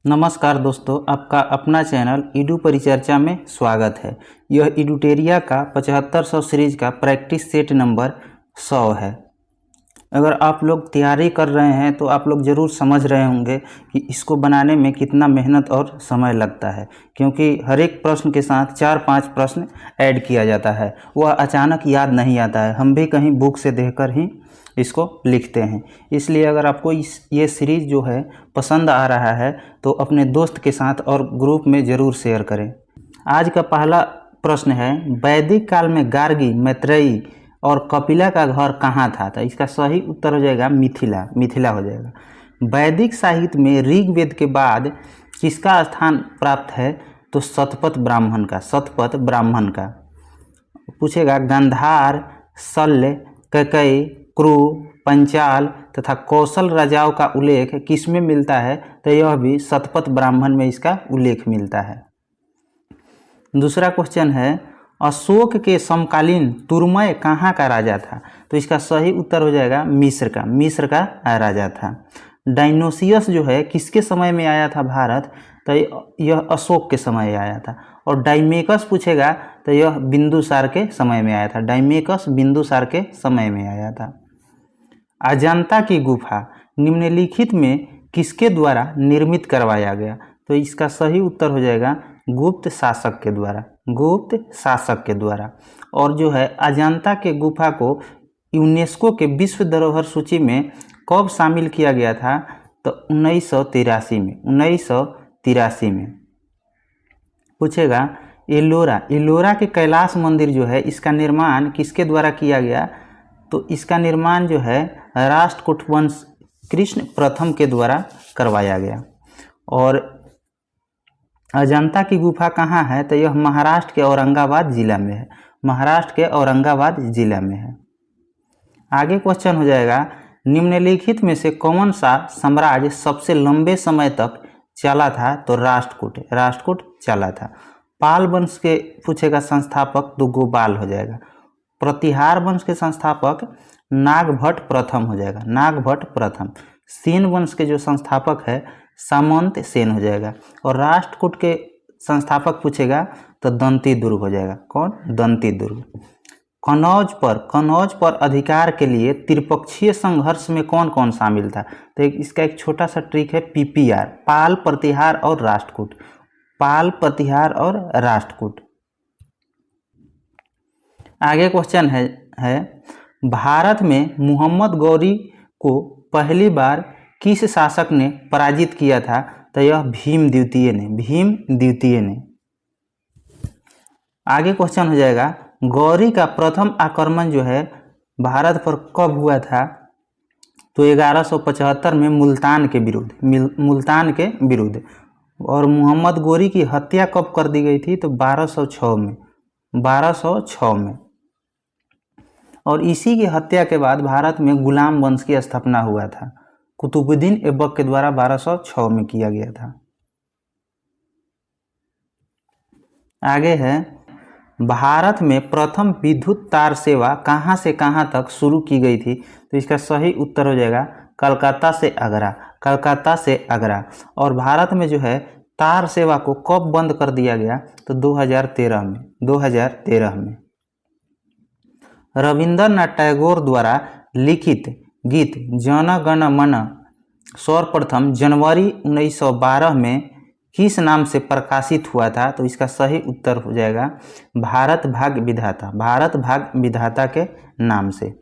नमस्कार दोस्तों, आपका अपना चैनल ईडू परिचर्चा में स्वागत है। यह ईडूटेरिया का 7500 सीरीज का प्रैक्टिस सेट नंबर 100 है। अगर आप लोग तैयारी कर रहे हैं तो आप लोग ज़रूर समझ रहे होंगे कि इसको बनाने में कितना मेहनत और समय लगता है, क्योंकि हर एक प्रश्न के साथ 4-5 प्रश्न ऐड किया जाता है। वह अचानक याद नहीं आता है, हम भी कहीं बुक से देखकर ही इसको लिखते हैं। इसलिए अगर आपको ये सीरीज़ जो है पसंद आ रहा है तो अपने दोस्त के साथ और ग्रुप में ज़रूर शेयर करें। आज का पहला प्रश्न है, वैदिक काल में गार्गी, मैत्रेयी और कपिला का घर कहाँ था? तो इसका सही उत्तर हो जाएगा मिथिला हो जाएगा। वैदिक साहित्य में ऋग्वेद के बाद किसका स्थान प्राप्त है? तो शतपथ ब्राह्मण का पूछेगा। गांधार, शल्य, कैकेयी, क्रू, पंचाल तथा कौशल राजाओं का उल्लेख किसमें मिलता है? तो यह भी शतपथ ब्राह्मण में इसका उल्लेख मिलता है। दूसरा क्वेश्चन है, अशोक के समकालीन तुर्मय कहाँ का राजा था? तो इसका सही उत्तर हो जाएगा मिस्र का राजा था। डायनोसियस जो है किसके समय में आया था भारत? तो यह अशोक के समय आया था। और डायमेकस पूछेगा तो यह बिंदुसार के समय में आया था। डायमेकस बिंदुसार के समय में आया था। अजंता की गुफा निम्नलिखित में किसके द्वारा निर्मित करवाया गया? तो इसका सही उत्तर हो जाएगा गुप्त शासक के द्वारा। और जो है अजंता के गुफा को यूनेस्को के विश्व धरोहर सूची में कब शामिल किया गया था? तो 1983 में। पूछेगा एलोरा के कैलाश मंदिर जो है इसका निर्माण किसके द्वारा किया गया? तो इसका निर्माण जो है राष्ट्रकूट वंश कृष्ण प्रथम के द्वारा करवाया गया। और अजंता की गुफा कहाँ है? तो यह महाराष्ट्र के औरंगाबाद जिला में है। आगे क्वेश्चन हो जाएगा, निम्नलिखित में से कौन सा साम्राज्य सबसे लंबे समय तक चला था? तो राष्ट्रकूट चला था। पाल वंश के पूछेगा संस्थापक, तो गोपाल हो जाएगा। प्रतिहार वंश के संस्थापक नागभट्ट प्रथम हो जाएगा। सेन वंश के जो संस्थापक है सामंत सेन हो जाएगा। और राष्ट्रकूट के संस्थापक पूछेगा तो दंतीदुर्ग हो जाएगा। कौन? दंतीदुर्ग। कनौज पर अधिकार के लिए त्रिपक्षीय संघर्ष में कौन कौन शामिल था? तो इसका एक छोटा सा ट्रिक है PPR, पाल, प्रतिहार और राष्ट्रकूट। आगे क्वेश्चन है भारत में मुहम्मद गौरी को पहली बार किस शासक ने पराजित किया था? तो यह भीम द्वितीय ने। आगे क्वेश्चन हो जाएगा, गौरी का प्रथम आक्रमण जो है भारत पर कब हुआ था? तो 1175 में मुल्तान के विरुद्ध। और मुहम्मद गौरी की हत्या कब कर दी गई थी? तो 1206 में। और इसी की हत्या के बाद भारत में गुलाम वंश की स्थापना हुआ था। कुतुबुद्दीन ऐबक के द्वारा 1206 में किया गया था। आगे है, भारत में प्रथम विद्युत तार सेवा कहाँ से कहाँ तक शुरू की गई थी? तो इसका सही उत्तर हो जाएगा कलकत्ता से आगरा। और भारत में जो है तार सेवा को कब बंद कर दिया गया? तो 2013 में। रविंद्रनाथ टैगोर द्वारा लिखित गीत जन गण मन सर्वप्रथम जनवरी 1912 में किस नाम से प्रकाशित हुआ था? तो इसका सही उत्तर हो जाएगा भारत भाग्य विधाता के नाम से।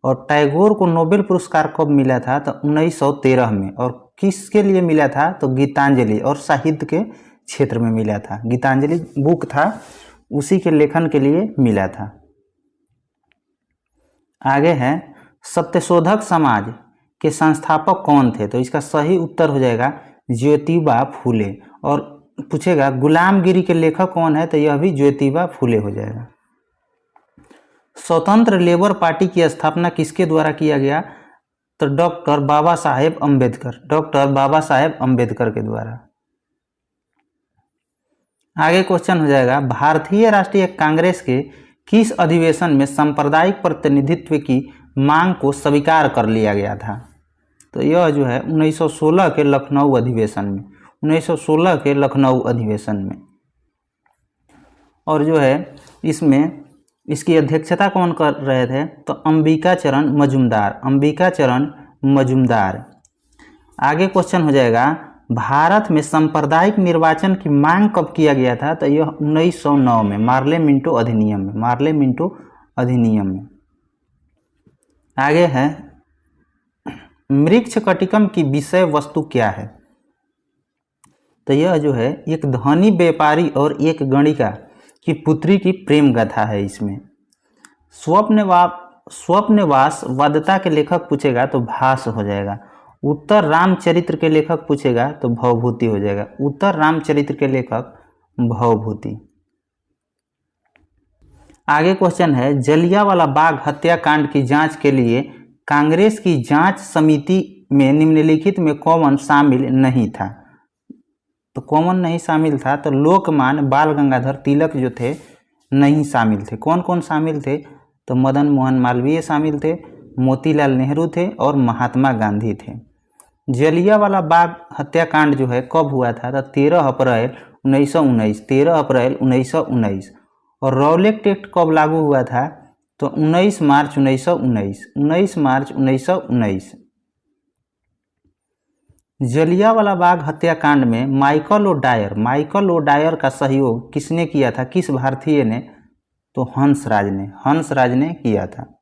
और टैगोर को नोबेल पुरस्कार कब मिला था? तो 1913 में। और किसके लिए मिला था? तो गीतांजलि और साहित्य के क्षेत्र में मिला था। गीतांजलि बुक था, उसी के लेखन के लिए मिला था। आगे है, सत्यशोधक समाज के संस्थापक कौन थे? तो इसका सही उत्तर हो जाएगा ज्योतिबा फूले। और पूछेगा गुलामगिरी के लेखक कौन है? तो यह भी ज्योतिबा फूले हो जाएगा। स्वतंत्र लेबर पार्टी की स्थापना किसके द्वारा किया गया? तो डॉक्टर बाबा साहेब अम्बेडकर के द्वारा। आगे क्वेश्चन हो जाएगा, भारतीय राष्ट्रीय कांग्रेस के किस अधिवेशन में सांप्रदायिक प्रतिनिधित्व की मांग को स्वीकार कर लिया गया था? तो यह जो है 1916 के लखनऊ अधिवेशन में। 1916 के लखनऊ अधिवेशन में। और जो है इसमें इसकी अध्यक्षता कौन कर रहे थे, तो अंबिका चरण मजूमदार, अंबिका चरण मजूमदार। आगे क्वेश्चन हो जाएगा, भारत में सांप्रदायिक निर्वाचन की मांग कब किया गया था, तो यह 1909 में मार्ले मिंटो अधिनियम में, मार्ले मिंटो अधिनियम में। आगे है, मृक्ष कटिकम की विषय वस्तु क्या है, तो यह जो है एक धनी व्यापारी और एक गणिका की पुत्री की प्रेम गाथा है। इसमें स्वप्नवास वादता के लेखक पूछेगा तो भास हो जाएगा। उत्तर रामचरित्र के लेखक पूछेगा तो भवभूति हो जाएगा। उत्तर रामचरित्र के लेखक भवभूति। आगे क्वेश्चन है, जलियांवाला बाग हत्याकांड की जांच के लिए कांग्रेस की जांच समिति में निम्नलिखित में कौन शामिल नहीं था, तो कौन नहीं शामिल था, तो लोकमान्य बाल गंगाधर तिलक जो थे नहीं शामिल थे। कौन कौन शामिल थे, तो मदन मोहन मालवीय शामिल थे, मोतीलाल नेहरू थे और महात्मा गांधी थे। जलियांवाला बाग हत्याकांड जो है कब हुआ था, तो 13 अप्रैल 1919, 13 अप्रैल 1919। और रौलेट एक्ट कब लागू हुआ था, तो 19 मार्च 1919, 19 मार्च 1919। जलियांवाला बाग हत्याकांड में माइकल ओडायर का सहयोग किसने किया था, किस भारतीय ने, तो हंसराज ने किया था।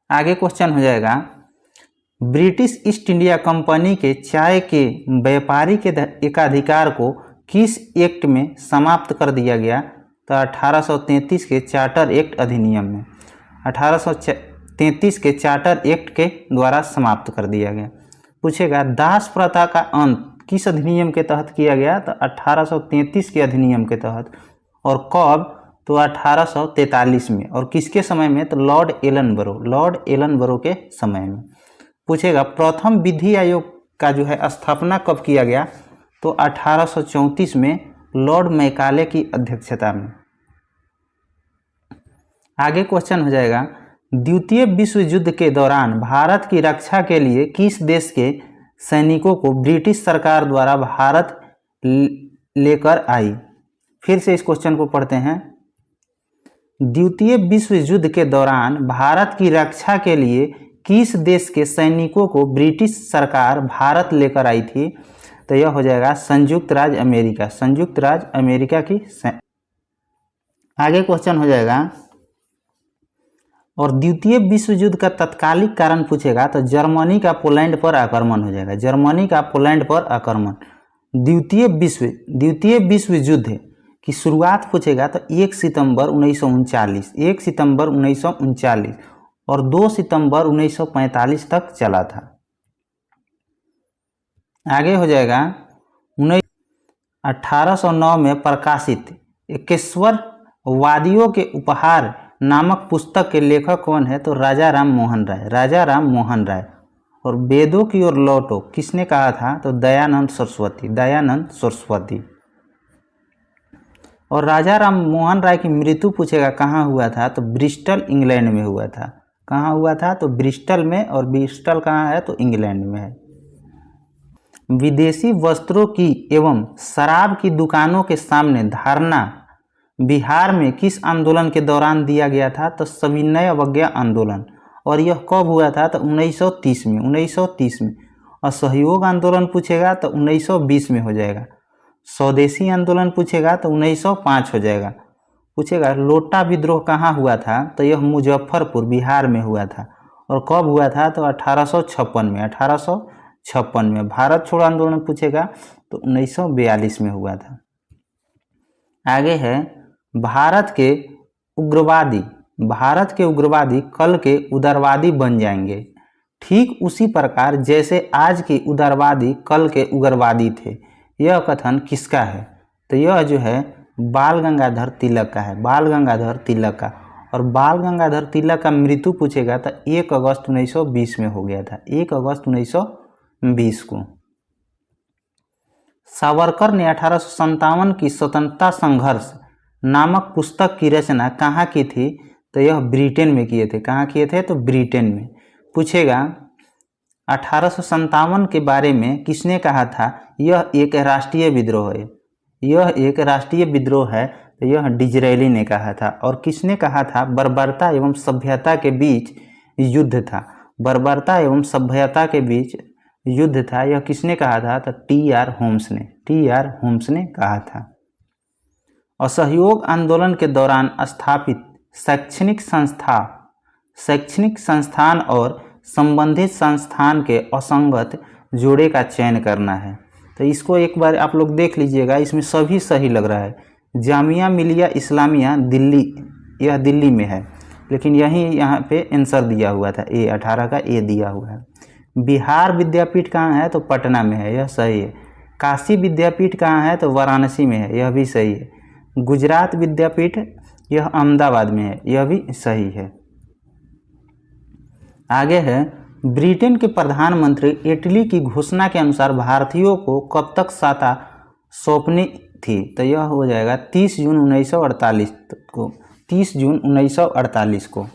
आगे क्वेश्चन हो जाएगा, ब्रिटिश ईस्ट इंडिया कंपनी के चाय के व्यापारी के एकाधिकार को किस एक्ट में समाप्त कर दिया गया, तो 1833 के चार्टर एक्ट अधिनियम में, 1833 के चार्टर एक्ट के द्वारा समाप्त कर दिया गया। पूछेगा, दास प्रथा का अंत किस अधिनियम के तहत किया गया, तो 1833 के अधिनियम के तहत। और कब, तो 1843 में। और किसके समय में, तो लॉर्ड एलनबरो के समय में। पूछेगा, प्रथम विधि आयोग का जो है स्थापना कब किया गया, तो 1834 में लॉर्ड मैकाले की अध्यक्षता में। आगे क्वेश्चन हो जाएगा, द्वितीय विश्व युद्ध के दौरान भारत की रक्षा के लिए किस देश के सैनिकों को ब्रिटिश सरकार द्वारा भारत लेकर आई। फिर से इस क्वेश्चन को पढ़ते हैं। द्वितीय विश्व युद्ध के दौरान भारत की रक्षा के लिए किस देश के सैनिकों को ब्रिटिश सरकार भारत लेकर आई थी, तो यह हो जाएगा संयुक्त राज्य अमेरिका, संयुक्त राज्य अमेरिका की। आगे क्वेश्चन हो जाएगा, और द्वितीय विश्व युद्ध का तत्कालिक कारण पूछेगा, तो जर्मनी का पोलैंड पर आक्रमण हो जाएगा, जर्मनी का पोलैंड पर आक्रमण। द्वितीय विश्व युद्ध की शुरुआत पूछेगा, तो 1 सितंबर 1939, 1 सितंबर 1939 और 2 सितंबर 1945 तक चला था। आगे हो जाएगा, 1809 में प्रकाशित 21 वादियों के उपहार नामक पुस्तक के लेखक कौन है, तो राजा राम मोहन राय। और वेदों की ओर लौटो किसने कहा था, तो दयानंद सरस्वती। और राजा राम मोहन राय की मृत्यु पूछेगा कहाँ हुआ था, तो ब्रिस्टल इंग्लैंड में हुआ था। कहाँ हुआ था, तो ब्रिस्टल में। और ब्रिस्टल कहाँ है, तो इंग्लैंड में है। विदेशी वस्त्रों की एवं शराब की दुकानों के सामने धरना बिहार में किस आंदोलन के दौरान दिया गया था, तो सविनय अवज्ञा आंदोलन। और यह कब हुआ था, तो 1930 में, 1930 में। असहयोग आंदोलन पूछेगा तो 1920 में हो जाएगा। स्वदेशी आंदोलन पूछेगा तो 1905 हो जाएगा। पूछेगा लोटा विद्रोह कहाँ हुआ था, तो यह मुजफ्फरपुर बिहार में हुआ था। और कब हुआ था, तो 1856 में, 1856 में। भारत छोड़ो आंदोलन पूछेगा तो 1942 में हुआ था। आगे है भारत के उग्रवादी कल के उदारवादी बन जाएंगे, ठीक उसी प्रकार जैसे आज के उदारवादी कल के उग्रवादी थे। यह कथन किसका है, तो यह जो है बाल गंगाधर तिलक का है, बाल गंगाधर तिलक का। और बाल गंगाधर तिलक का मृत्यु पूछेगा तो 1 अगस्त 1920 में हो गया था, 1 अगस्त 1920 को। सावरकर ने 1857 की स्वतंत्रता संघर्ष नामक पुस्तक की रचना कहाँ की थी, तो यह ब्रिटेन में किए थे। कहाँ किए थे, तो ब्रिटेन में। पूछेगा 1857 के बारे में किसने कहा था यह एक राष्ट्रीय विद्रोह है, यह एक राष्ट्रीय विद्रोह है, तो यह डिज़रायली ने कहा था। और किसने कहा था बर्बरता एवं सभ्यता के बीच युद्ध था, बर्बरता एवं सभ्यता के बीच युद्ध था, यह किसने कहा था, तो टी.आर. होम्स ने कहा था। असहयोग आंदोलन के दौरान स्थापित शैक्षणिक संस्थान और संबंधित संस्थान के असंगत जोड़े का चयन करना है। तो इसको एक बार आप लोग देख लीजिएगा, इसमें सभी सही लग रहा है। जामिया मिलिया इस्लामिया दिल्ली, यह दिल्ली में है, लेकिन यहाँ पे आंसर दिया हुआ था ए, 18 का ए दिया हुआ है। बिहार विद्यापीठ कहाँ है, तो पटना में है, यह सही है। काशी विद्यापीठ कहाँ है, तो वाराणसी में है, यह भी सही है। गुजरात विद्यापीठ यह अहमदाबाद में है, यह भी सही है। आगे है, ब्रिटेन के प्रधानमंत्री इटली की घोषणा के अनुसार भारतीयों को कब तक सत्ता सौंपनी थी, तो यह हो जाएगा 30 जून 1948 को। 30 जून 1948 को।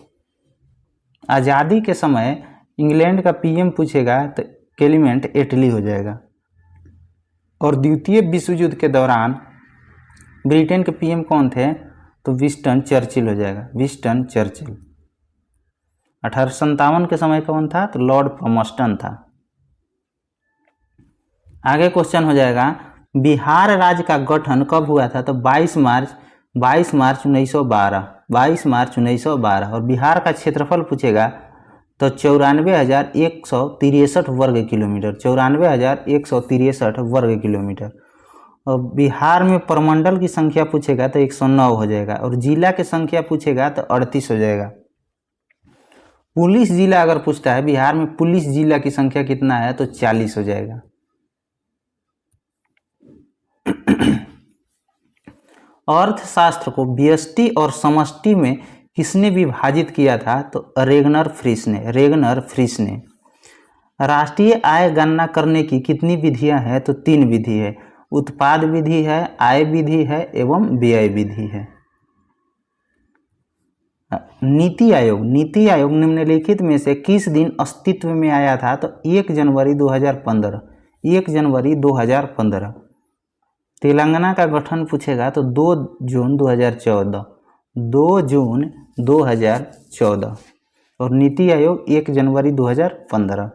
आज़ादी के समय इंग्लैंड का पीएम पूछेगा तो क्लेमेंट एटली हो जाएगा। और द्वितीय विश्व युद्ध के दौरान ब्रिटेन के पीएम कौन थे, तो विंस्टन चर्चिल हो जाएगा, विंस्टन चर्चिल। 1857 के समय कौन था, तो लॉर्ड पमस्टन था। आगे क्वेश्चन हो जाएगा, बिहार राज्य का गठन कब हुआ था, तो 22 मार्च 1912, 22 मार्च 1912। और बिहार का क्षेत्रफल पूछेगा तो 94,163 वर्ग किलोमीटर, 94,163 वर्ग किलोमीटर। और बिहार में प्रमंडल की संख्या पूछेगा तो 109 हो जाएगा। और जिला की संख्या पूछेगा तो 38 हो जाएगा। पुलिस जिला अगर पूछता है बिहार में पुलिस जिला की संख्या कितना है, तो 40 हो जाएगा। अर्थशास्त्र को व्यष्टि और समष्टि में किसने विभाजित किया था, तो रेगनर फ्रिश ने। राष्ट्रीय आय गणना करने की कितनी विधियां हैं, तो 3 विधि है। उत्पाद विधि है, आय विधि है एवं व्यय विधि है। नीति आयोग निम्नलिखित में से किस दिन अस्तित्व में आया था, तो 1 जनवरी 2015, 1 जनवरी 2015। तेलंगाना का गठन पूछेगा तो 2 जून 2014, 2 जून 2014। और नीति आयोग 1 जनवरी 2015।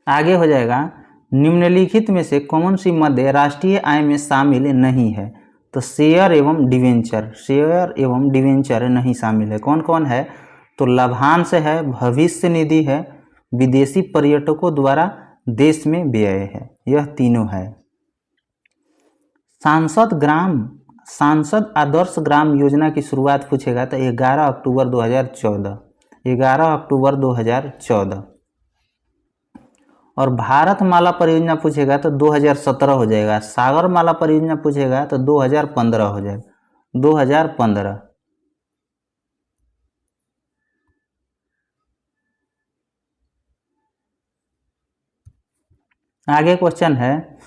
आगे हो जाएगा, निम्नलिखित में से कौन सी मध्य राष्ट्रीय आय में शामिल नहीं है, तो शेयर एवं डिवेंचर नहीं शामिल है। कौन कौन है, तो लाभांश है, भविष्य निधि है, विदेशी पर्यटकों द्वारा देश में व्यय है, यह तीनों है। सांसद आदर्श ग्राम योजना की शुरुआत पूछेगा तो 11 अक्टूबर 2014, 11 अक्टूबर 2014। और भारत माला परियोजना पूछेगा तो 2017 हो जाएगा। सागर माला परियोजना पूछेगा तो 2015 हो जाएगा, 2015। आगे क्वेश्चन है,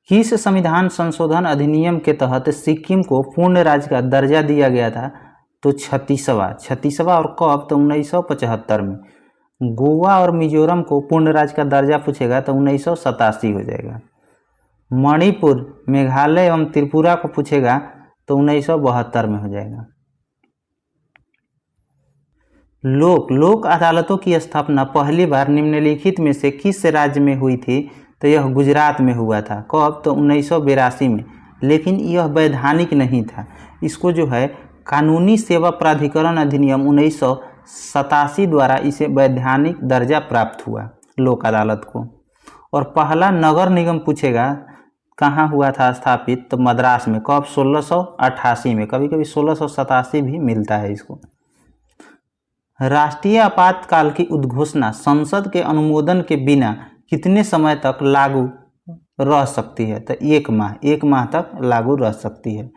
किस संविधान संशोधन अधिनियम के तहत सिक्किम को पूर्ण राज्य का दर्जा दिया गया था, तो 36वां। और कब, तो 1975 में। गोवा और मिजोरम को पूर्ण राज्य का दर्जा पूछेगा तो 1987 हो जाएगा। मणिपुर, मेघालय एवं त्रिपुरा को पूछेगा तो 1972 में हो जाएगा। लोक अदालतों की स्थापना पहली बार निम्नलिखित में से किस राज्य में हुई थी, तो यह गुजरात में हुआ था। कब, तो 1982 में। लेकिन यह वैधानिक नहीं था, इसको जो है कानूनी सेवा प्राधिकरण अधिनियम 1987 द्वारा इसे वैधानिक दर्जा प्राप्त हुआ लोक अदालत को। और पहला नगर निगम पूछेगा कहाँ हुआ था स्थापित, तो मद्रास में। कब, 1688 में। कभी कभी 1687 भी मिलता है इसको। राष्ट्रीय आपातकाल की उद्घोषणा संसद के अनुमोदन के बिना कितने समय तक लागू रह सकती है, तो 1 माह तक लागू रह सकती है।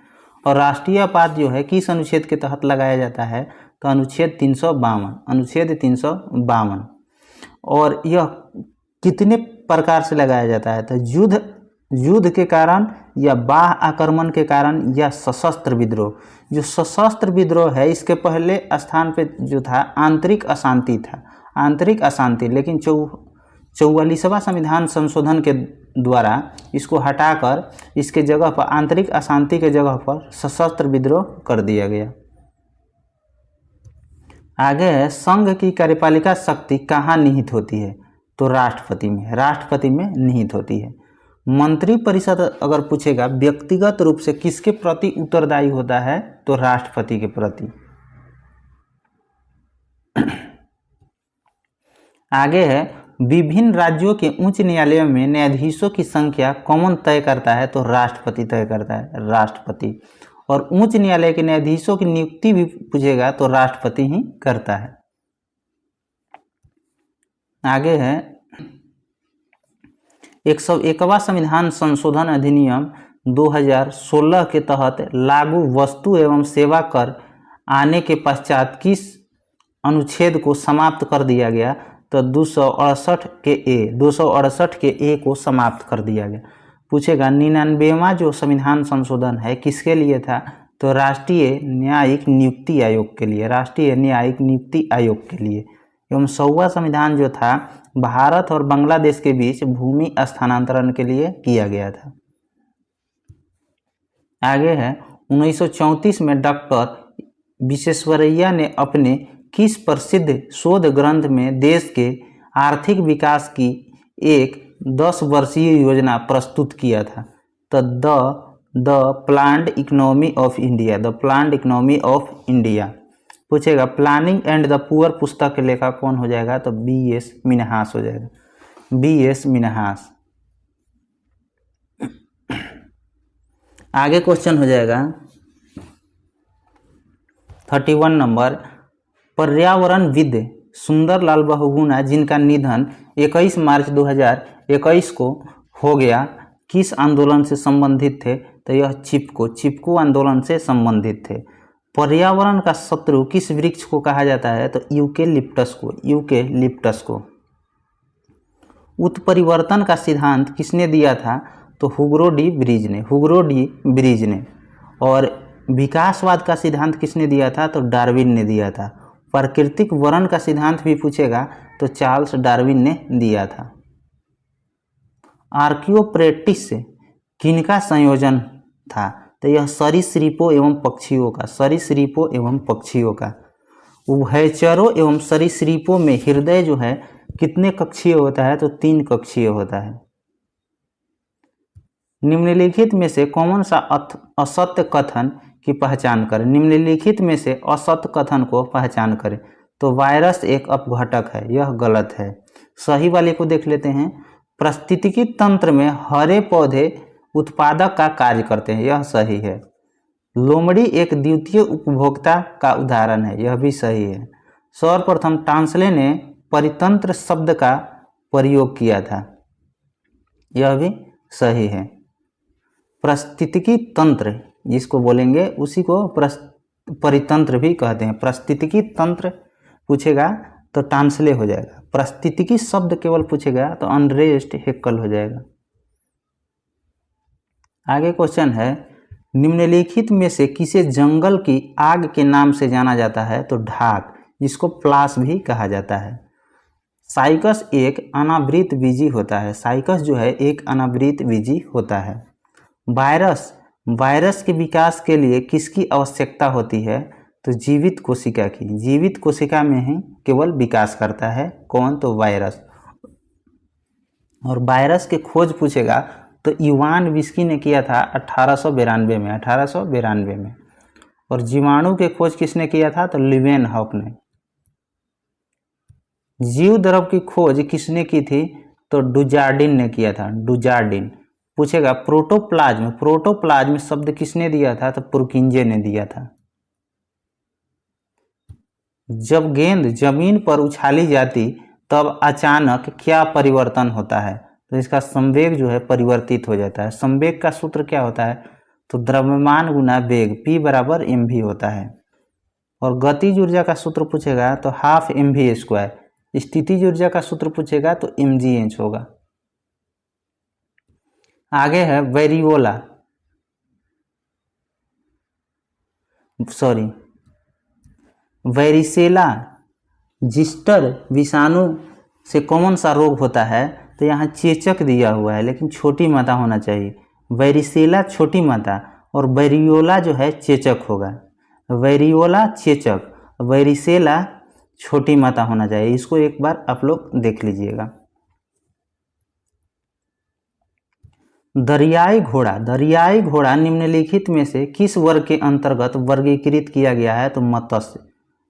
और राष्ट्रीय आपात जो है किस अनुच्छेद के तहत लगाया जाता है, तो अनुच्छेद 352। और यह कितने प्रकार से लगाया जाता है, तो युद्ध के कारण या बाह्य आक्रमण के कारण या सशस्त्र विद्रोह। जो सशस्त्र विद्रोह है इसके पहले स्थान पे जो था आंतरिक अशांति था। आंतरिक अशांति, लेकिन 44वां संविधान संशोधन के द्वारा इसको हटाकर इसके जगह पर आंतरिक अशांति के जगह पर सशस्त्र विद्रोह कर दिया गया। आगे है, संघ की कार्यपालिका शक्ति कहाँ निहित होती है? तो राष्ट्रपति में निहित होती है। मंत्रिपरिषद अगर पूछेगा व्यक्तिगत रूप से किसके प्रति उत्तरदायी होता है? तो राष्ट्रपति के प्रति। आगे है, विभिन्न राज्यों के उच्च न्यायालयों में न्यायाधीशों की संख्या कौन तय करता है? तो राष्ट्रपति तय करता है, राष्ट्रपति। और उच्च न्यायालय के न्यायाधीशों की नियुक्ति भी पूछेगा तो राष्ट्रपति ही करता है। आगे है, 101वां संविधान संशोधन अधिनियम 2016 के तहत लागू वस्तु एवं सेवा कर आने के पश्चात किस अनुच्छेद को समाप्त कर दिया गया? तो 268 के ए को समाप्त कर दिया गया। पूछेगा 99वां जो संविधान संशोधन है किसके लिए था? तो राष्ट्रीय न्यायिक नियुक्ति आयोग के लिए, राष्ट्रीय न्यायिक नियुक्ति आयोग के लिए। एवं 100वां संविधान जो था भारत और बांग्लादेश के बीच भूमि स्थानांतरण के लिए किया गया था। आगे है, 1934 में डॉक्टर विश्वेश्वरैया ने अपने किस प्रसिद्ध शोध ग्रंथ में देश के आर्थिक विकास की एक 10 वर्षीय योजना प्रस्तुत किया था? तो the planned economy of India, the planned economy of India. पूछेगा प्लानिंग एंड द पुअर पुस्तक के लेखक कौन हो जाएगा? तो B.S. मिन्हास हो जाएगा, B.S. मिन्हास। आगे क्वेश्चन हो जाएगा 31 नंबर, पर्यावरणविद सुंदरलाल बहुगुणा जिनका निधन 21 मार्च 2021 को हो गया, किस आंदोलन से संबंधित थे? तो यह चिपको आंदोलन से संबंधित थे। पर्यावरण का शत्रु किस वृक्ष को कहा जाता है? तो यूकेलिप्टस को। उत्परिवर्तन का सिद्धांत किसने दिया था? तो हुगो डी ब्रिज ने। और विकासवाद का सिद्धांत किसने दिया था? तो डार्विन ने दिया था। प्राकृतिक वर्ण का सिद्धांत भी पूछेगा तो चार्ल्स डार्विन ने दिया था। आर्कियोप्टेरिक्स किनका संयोजन था? तो यह सरीसृपों एवं पक्षियों का। उभयचरों एवं सरीसृपों में हृदय जो है कितने कक्षीय होता है? तो 3 कक्षीय होता है। निम्नलिखित में से कौन सा असत्य कथन की पहचान करें? निम्नलिखित में से असत्य कथन को पहचान करें। तो वायरस एक अपघटक है, यह गलत है। सही वाले को देख लेते हैं। पारिस्थितिकी तंत्र में हरे पौधे उत्पादक का कार्य करते हैं, यह सही है। लोमड़ी एक द्वितीय उपभोक्ता का उदाहरण है, यह भी सही है। सर्वप्रथम टांसले ने परितंत्र शब्द का प्रयोग किया था, यह भी सही है। पारिस्थितिकी तंत्र जिसको बोलेंगे उसी को परितंत्र भी कहते हैं। पारिस्थितिकी तंत्र पूछेगा तो टांसले हो जाएगा। पारिस्थितिकी शब्द केवल पूछेगा तो अनरेस्ट हेक्कल हो जाएगा। आगे क्वेश्चन है, निम्नलिखित में से किसे जंगल की आग के नाम से जाना जाता है? तो ढाक, जिसको प्लास भी कहा जाता है। साइकस एक अनावृत बीजी होता है, साइकस जो है एक अनावृत बीजी होता है। वायरस के विकास के लिए किसकी आवश्यकता होती है? तो जीवित कोशिका की। जीवित कोशिका में ही केवल विकास करता है कौन? तो वायरस। और वायरस के खोज पूछेगा तो इवान विस्की ने किया था 1892 में। और जीवाणु के खोज किसने किया था? तो लीवेनहॉक ने। जीव द्रव की खोज किसने की थी? तो डुजार्डिन ने किया था, डुजार्डिन। पूछेगा प्रोटोप्लाज्म शब्द किसने दिया था? तो पुरकिंजे ने दिया था। जब गेंद जमीन पर उछाली जाती तब अचानक क्या परिवर्तन होता है? तो इसका संवेग जो है परिवर्तित हो जाता है। संवेग का सूत्र क्या होता है? तो द्रव्यमान गुना वेग, P बराबर mv होता है। और गतिज ऊर्जा का सूत्र पूछेगा तो हाफ mv²। स्थितिज ऊर्जा का सूत्र पूछेगा तो mgh होगा। आगे है वेरिसेला जिस्टर विषाणु से कौन सा रोग होता है, तो यहाँ चेचक दिया हुआ है लेकिन छोटी मात्रा होना चाहिए। वेरिसेला छोटी मात्रा और वेरियोला जो है चेचक होगा। वेरियोला चेचक, वेरिसेला छोटी मात्रा होना चाहिए। इसको एक बार आप लोग देख लीजिएगा। दरियाई घोड़ा, दरियाई घोड़ा निम्नलिखित में से किस वर्ग के अंतर्गत वर्गीकृत किया गया है, तो मत्स्य,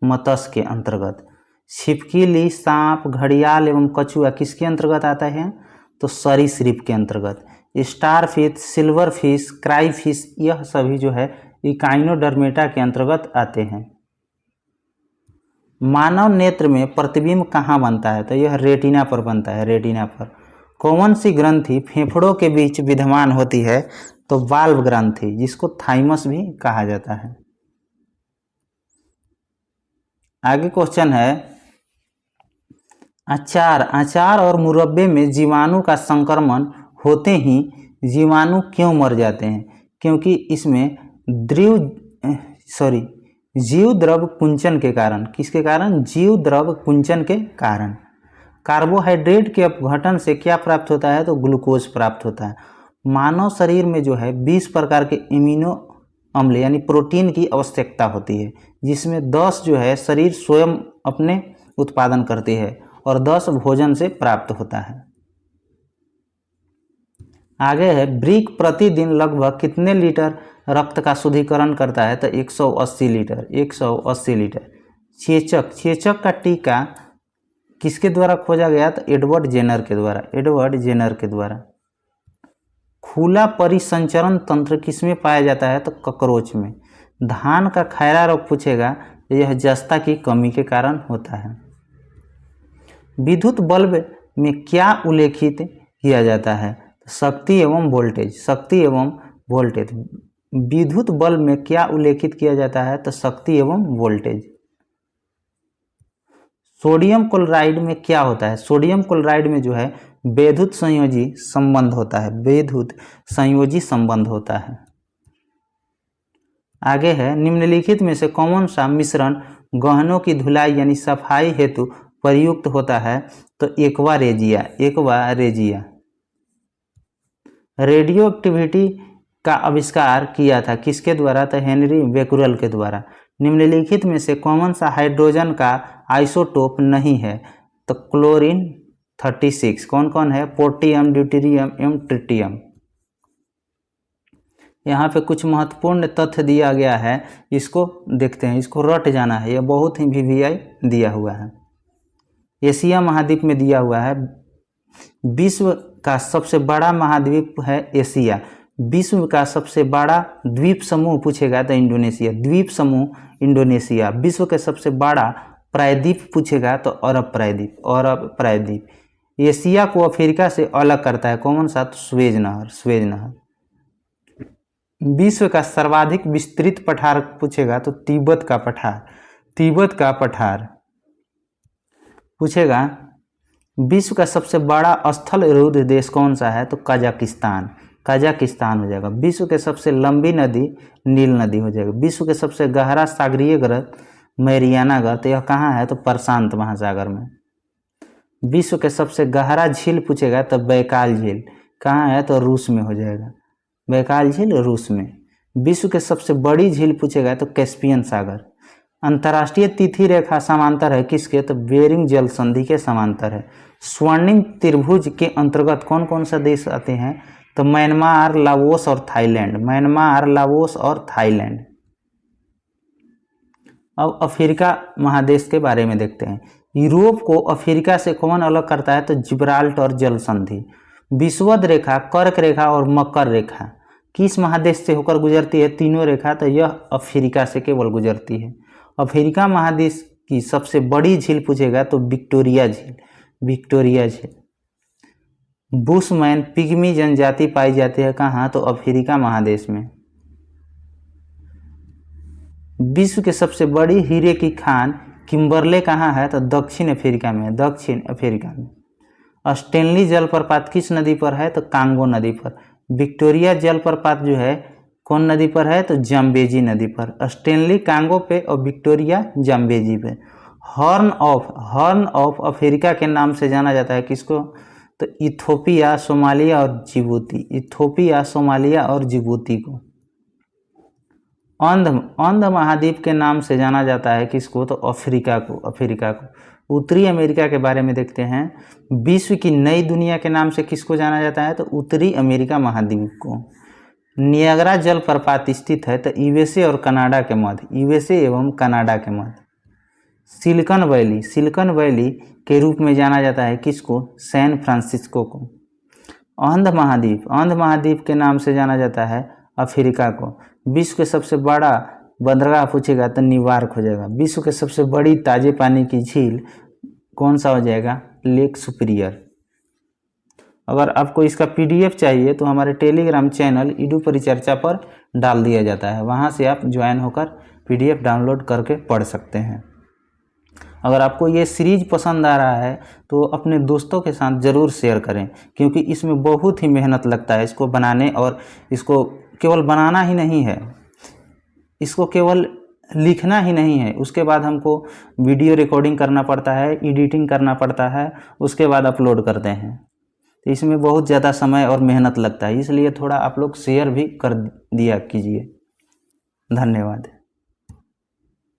मत्स्य के अंतर्गत। छिपकली, सांप, घड़ियाल एवं कछुआ किसके अंतर्गत आता है, तो सरीसृप के अंतर्गत। Star fish, silver fish, cry fish, यह सभी जो है इकाइनोडर्मेटा के अंतर्गत आते हैं। मानव नेत्र में प्रतिबिंब कहाँ बनता है, तो यह रेटिना पर बनता है, रेटिना पर। कौन सी ग्रंथि फेफड़ों के बीच विद्यमान होती है, तो वाल्व ग्रंथि, जिसको थाइमस भी कहा जाता है। आगे क्वेश्चन है, अचार और मुरब्बे में जीवाणु का संक्रमण होते ही जीवाणु क्यों मर जाते हैं, क्योंकि इसमें जीव द्रव कुंचन के कारण। किसके कारण, जीव द्रव कुंचन के कारण। कार्बोहाइड्रेट के अपघटन से क्या प्राप्त होता है, तो ग्लूकोज प्राप्त होता है। मानव शरीर में जो है 20 प्रकार के इम्यूनो अम्ल यानी प्रोटीन की आवश्यकता होती है, जिसमें 10 जो है शरीर स्वयं अपने उत्पादन करती है और 10 भोजन से प्राप्त होता है। आगे है, वृक्क प्रतिदिन लगभग कितने लीटर रक्त का शुद्धिकरण करता है, तो 180 लीटर, 180 लीटर। चेचक का टीका किसके द्वारा खोजा गया, तो एडवर्ड जेनर के द्वारा, एडवर्ड जेनर के द्वारा। खुला परिसंचरण तंत्र किसमें पाया जाता है, तो ककरोच में। धान का खैरा रोग पूछेगा, यह जस्ता की कमी के कारण होता है। विद्युत बल्ब में क्या उल्लेखित किया जाता है, शक्ति एवं वोल्टेज, शक्ति एवं वोल्टेज। विद्युत बल्ब में क्या उल्लेखित किया जाता है, तो शक्ति एवं वोल्टेज। सोडियम क्लोराइड में क्या होता है, सोडियम क्लोराइड में जो है वैद्युत संयोजी संबंध होता है, वैद्युत संयोजी संबंध होता है। आगे है, निम्नलिखित में से कौन सा मिश्रण गहनों की धुलाई यानी सफाई हेतु प्रयुक्त होता है, तो aqua regia, aqua regia. Radio activity का आविष्कार किया था किसके द्वारा, तो हेनरी बेकुरल के द्वारा। निम्नलिखित में से कौन सा हाइड्रोजन का आइसोटोप नहीं है, तो क्लोरीन 36। कौन कौन है, पोटेशियम, ड्यूटेरियम एवं ट्रिटियम। यहाँ पे कुछ महत्वपूर्ण तथ्य दिया गया है, इसको देखते हैं, इसको रट जाना है, यह बहुत ही VVI दिया हुआ है। एशिया महाद्वीप में दिया हुआ है, विश्व का सबसे बड़ा महाद्वीप है एशिया। विश्व का सबसे बड़ा द्वीप समूह पूछेगा, तो इंडोनेशिया, द्वीप समूह इंडोनेशिया। विश्व के सबसे बड़ा प्रायद्वीप पूछेगा, तो अरब प्रायद्वीप, अरब प्रायद्वीप। एशिया को अफ्रीका से अलग करता है कौन सा, तो सुएज नहर, सुएज नहर। विश्व का सर्वाधिक विस्तृत पठार पूछेगा, तो तिब्बत का पठार, तिब्बत का पठार पूछेगा। विश्व का सबसे बड़ा स्थल रुद्ध देश कौन सा है, तो कजाकिस्तान, कजाकिस्तान हो जाएगा। विश्व के सबसे लंबी नदी नील नदी हो जाएगा। विश्व के सबसे गहरा सागरीय गर्त मैरियाना गर्त, यह कहाँ है, तो प्रशांत महासागर में। विश्व के सबसे गहरा झील पूछेगा, तो बैकाल झील कहाँ है, तो रूस में हो जाएगा, बैकाल झील रूस में। विश्व के सबसे बड़ी झील पूछेगा, तो कैस्पियन सागर। अंतर्राष्ट्रीय तिथि रेखा समांतर है किसके, तो बेरिंग जल संधि के समांतर है। स्वर्णिम त्रिभुज के अंतर्गत कौन कौन सा देश आते हैं, तो म्यांमार, लाओस और थाईलैंड, म्यांमार, लाओस और थाईलैंड। अब अफ्रीका महादेश के बारे में देखते हैं। यूरोप को अफ्रीका से कौन अलग करता है, तो जिब्राल्टर जल संधि। विषुवत रेखा, कर्क रेखा और मकर रेखा किस महादेश से होकर गुजरती है, तीनों रेखा, तो यह अफ्रीका से केवल गुजरती है। अफ्रीका महादेश की सबसे बड़ी झील पूछेगा, तो विक्टोरिया झील, विक्टोरिया झील। बुशमैन पिग्मी जनजाति पाई जाती है कहाँ, तो अफ्रीका महादेश में। विश्व के सबसे बड़ी हीरे की खान किम्बरले कहाँ है, तो दक्षिण अफ्रीका में, दक्षिण अफ्रीका में। स्टेनली जलप्रपात किस नदी पर है, तो कांगो नदी पर। विक्टोरिया जलप्रपात जो है कौन नदी पर है, तो जाम्बेजी नदी पर। स्टेनली कांगो पे और विक्टोरिया जाम्बेजी पे। हॉर्न ऑफ अफ्रीका के नाम से जाना जाता है किसको? तो इथोपिया, सोमालिया और जिबूती। इथोपिया, सोमालिया और जिबूती को। अंध महाद्वीप के नाम से जाना जाता है किसको? तो अफ्रीका को। उत्तरी अमेरिका के बारे में देखते हैं। विश्व की नई दुनिया के नाम से किसको जाना जाता है? तो उत्तरी अमेरिका महाद्वीप को। नियाग्रा जलप्रपात स्थित है तो यूएसए और कनाडा के मध्य, यूएसए एवं कनाडा के मध्य। सिलिकॉन वैली के रूप में जाना जाता है किसको? सैन फ्रांसिस्को को। अंध महाद्वीप के नाम से जाना जाता है अफ्रीका को। विश्व के सबसे बड़ा बंदरगाह पूछेगा तो न्यूयॉर्क हो जाएगा। विश्व के सबसे बड़ी ताजे पानी की झील कौन सा हो जाएगा? Lake superior. अगर आपको इसका पीडीएफ चाहिए तो हमारे टेलीग्राम चैनल ईडू परिचर्चा पर डाल दिया जाता है, वहां से आप ज्वाइन होकर पीडीएफ डाउनलोड करके पढ़ सकते हैं। अगर आपको ये सीरीज पसंद आ रहा है तो अपने दोस्तों के साथ ज़रूर शेयर करें, क्योंकि इसमें बहुत ही मेहनत लगता है इसको बनाने। और इसको केवल बनाना ही नहीं है, इसको केवल लिखना ही नहीं है, उसके बाद हमको वीडियो रिकॉर्डिंग करना पड़ता है, एडिटिंग करना पड़ता है, उसके बाद अपलोड करते हैं। तो इसमें बहुत ज़्यादा समय और मेहनत लगता है, इसलिए थोड़ा आप लोग शेयर भी कर दिया कीजिए। धन्यवाद।